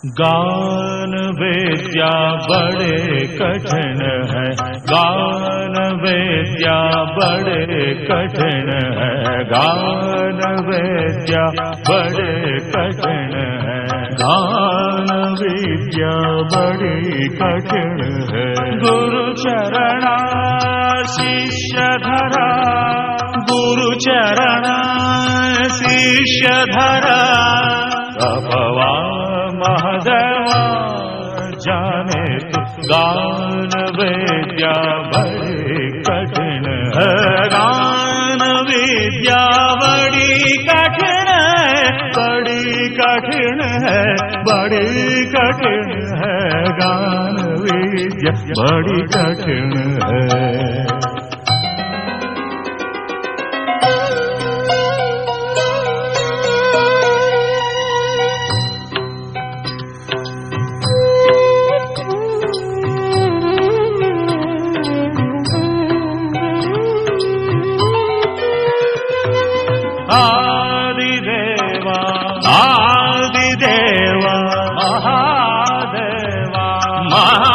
गान विद्या बड़े कठिन है, गान विद्या बड़े कठिन है, गान विद्या बड़े कठिन है, गान विद्या बड़ी कठिन है। गुरु चरणा शिष्य धरा, गुरु चरणा शिष्य धरा, तपवा महादेवा जाने तू गान विद्या बड़ी कठिन है, गान विद्या बड़ी कठिन है, बड़ी कठिन है, बड़ी कठिन है, गान विद्या बड़ी कठिन है। आदिदेवा आदिदेवा महादेवा महा